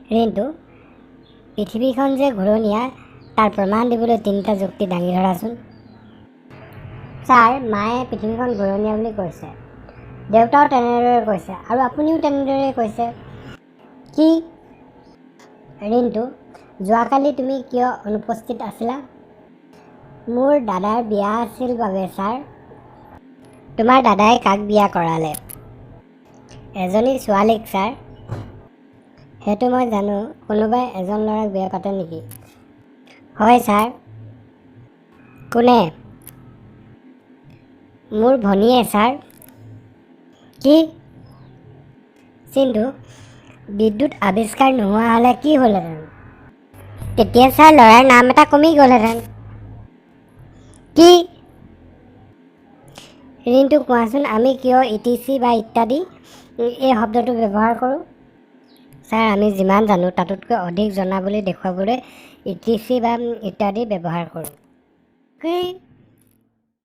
ৰিন্তু, পৃথিৱীখন যে ঘূৰণীয়া তাৰ প্ৰমাণ দিবলৈ 3টা যুক্তি দাঙি ধৰাচোন। ছাৰ, মায়ে পৃথিৱীখন ঘূৰণীয়া বুলি কৈছে, দেউতাও তেনেদৰে কৈছে আৰু আপুনিও তেনেদৰে কৈছে। কি? ৰিন্তু, যোৱাকালি তুমি কিয় অনুপস্থিত আছিলা? মোৰ দাদাৰ বিয়া আছিল বাবে ছাৰ। তোমাৰ দাদাই কাক বিয়া কৰালে? এজনী ছোৱালীক ছাৰ। সেইটো মই জানো, কোনোবাই এজন ল'ৰাক বিয়া পাতে নেকি? হয় ছাৰ। কোনে? মোৰ ভনীয়ে ছাৰ। কি? চিন্তু, বিদ্যুৎ আৱিষ্কাৰ নোহোৱা হ'লে কি হ'লহেঁতেন? তেতিয়া ছাৰ ল'ৰাৰ নাম এটা কমি গ'লহেঁতেন। কি? ৰিন্তু, কোৱাচোন আমি কিয় ইটিচি বা ইত্যাদি এই শব্দটো ব্যৱহাৰ কৰোঁ? ছাৰ, আমি যিমান জানো তাতোতকৈ অধিক জনা বুলি দেখুৱাবলৈ ইটিচি বা ইত্যাদি ব্যৱহাৰ কৰোঁ। কি?